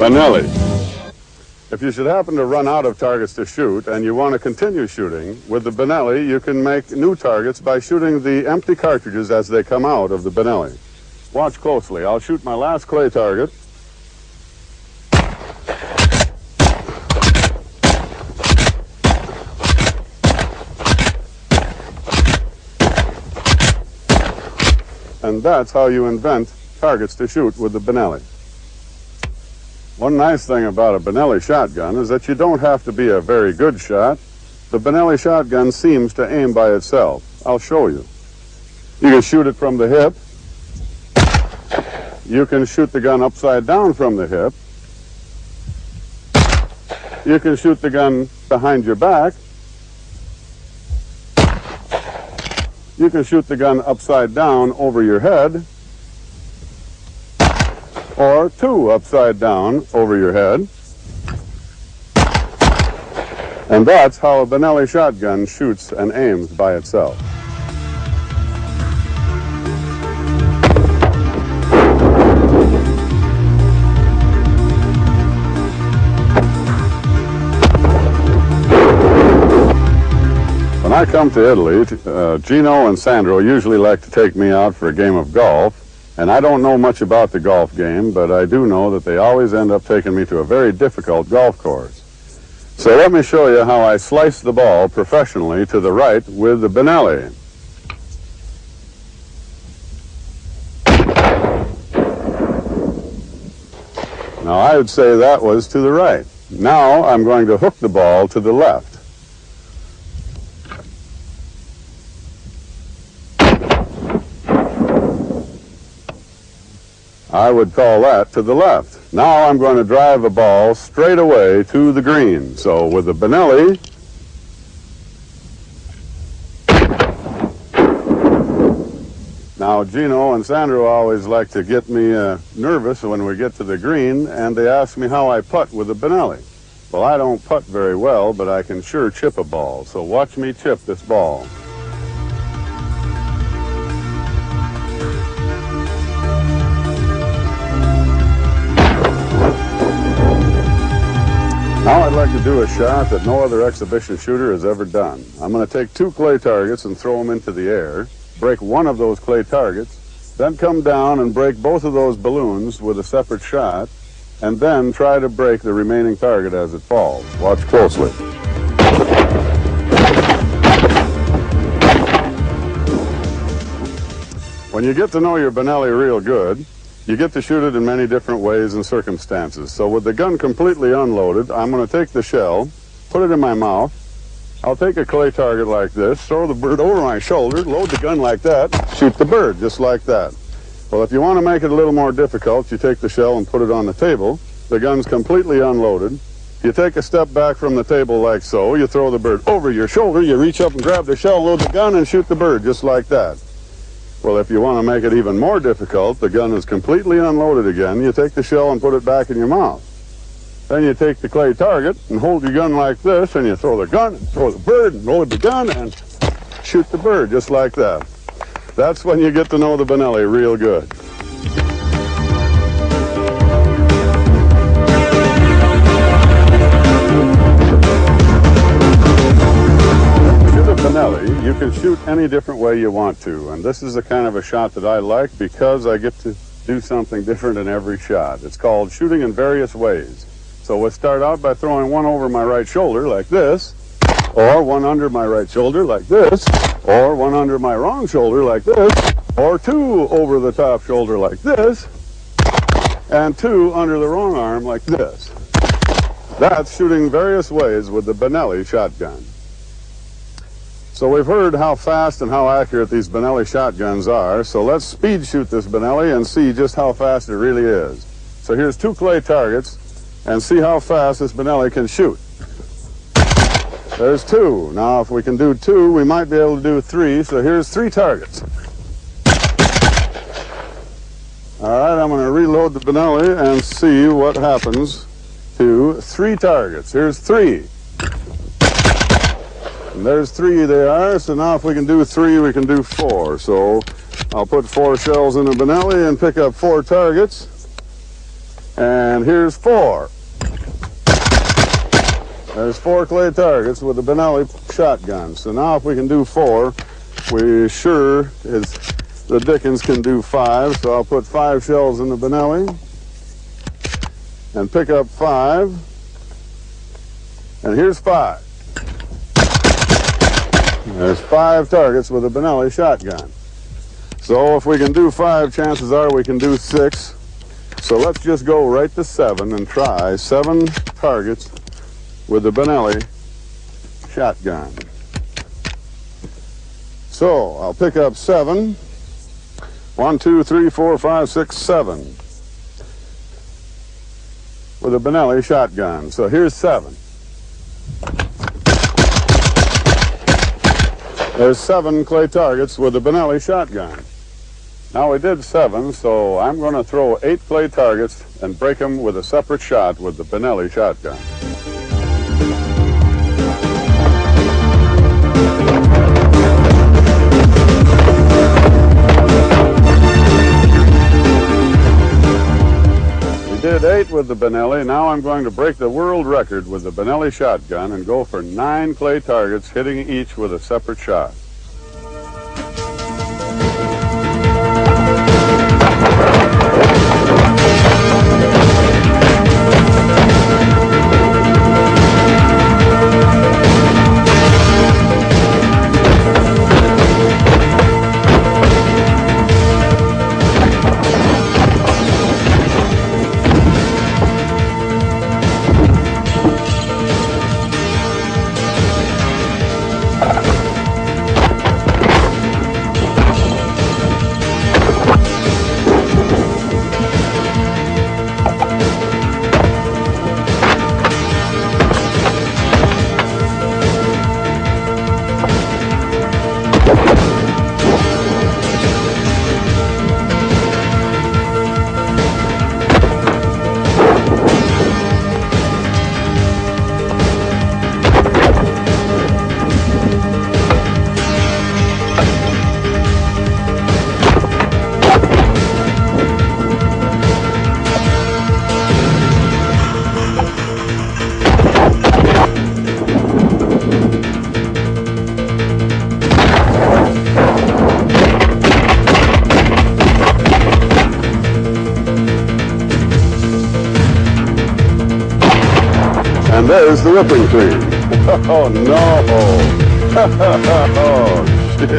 Benelli. If you should happen to run out of targets to shoot and you want to continue shooting, with the Benelli you can make new targets by shooting the empty cartridges as they come out of the Benelli. Watch closely. I'll shoot my last clay target. And that's how you invent targets to shoot with the Benelli. One nice thing about a Benelli shotgun is that you don't have to be a very good shot. The Benelli shotgun seems to aim by itself. I'll show you. You can shoot it from the hip. You can shoot the gun upside down from the hip. You can shoot the gun behind your back. You can shoot the gun upside down over your head, or two upside down over your head. And that's how a Benelli shotgun shoots and aims by itself. When I come to Italy, Gino and Sandro usually like to take me out for a game of golf. And I don't know much about the golf game, but I do know that they always end up taking me to a very difficult golf course. So let me show you how I slice the ball professionally to the right with the Benelli. Now I would say that was to the right. Now I'm going to hook the ball to the left. I would call that to the left. Now I'm going to drive a ball straight away to the green. So with the Benelli, now Gino and Sandro always like to get me nervous when we get to the green, and they ask me how I putt with the Benelli. Well, I don't putt very well, but I can sure chip a ball. So watch me chip this ball. Now I'd like to do a shot that no other exhibition shooter has ever done. I'm going to take two clay targets and throw them into the air, break one of those clay targets, then come down and break both of those balloons with a separate shot, and then try to break the remaining target as it falls. Watch closely. When you get to know your Benelli real good, you get to shoot it in many different ways and circumstances. So with the gun completely unloaded, I'm going to take the shell, put it in my mouth. I'll take a clay target like this, throw the bird over my shoulder, load the gun like that, shoot the bird just like that. Well, if you want to make it a little more difficult, you take the shell and put it on the table. The gun's completely unloaded. You take a step back from the table like so. You throw the bird over your shoulder. You reach up and grab the shell, load the gun, and shoot the bird just like that. Well, if you want to make it even more difficult, the gun is completely unloaded again. You take the shell and put it back in your mouth. Then you take the clay target and hold your gun like this, and you throw the gun, and throw the bird, and load the gun, and shoot the bird just like that. That's when you get to know the Benelli real good. Benelli, you can shoot any different way you want to, and this is the kind of a shot that I like because I get to do something different in every shot. It's called shooting in various ways. So we'll start out by throwing one over my right shoulder like this, or one under my right shoulder like this, or one under my wrong shoulder like this, or two over the top shoulder like this, and two under the wrong arm like this. That's shooting various ways with the Benelli shotgun. So we've heard how fast and how accurate these Benelli shotguns are, so let's speed shoot this Benelli and see just how fast it really is. So here's two clay targets, and see how fast this Benelli can shoot. There's two. Now if we can do two, we might be able to do three, so here's three targets. All right, I'm going to reload the Benelli and see what happens to three targets. Here's three. And there's three they are, so now if we can do three, we can do four. So I'll put four shells in the Benelli and pick up four targets. And here's 4. There's 4 clay targets with the Benelli shotgun. So now if we can do 4, we sure as the dickens can do 5. So I'll put 5 shells in the Benelli and pick up 5. And here's 5. There's 5 targets with a Benelli shotgun. So if we can do 5, chances are we can do 6. So let's just go right to 7 and try 7 targets with the Benelli shotgun. So I'll pick up 7. 1, 2, 3, 4, 5, 6, 7 with a Benelli shotgun. So here's 7. There's 7 clay targets with a Benelli shotgun. Now we did 7, so I'm going to throw 8 clay targets and break them with a separate shot with the Benelli shotgun. We did 8 with the Benelli. Now I'm going to break the world record with the Benelli shotgun and go for 9 clay targets, hitting each with a separate shot. And there's the whipping cream. Oh no! Oh shit!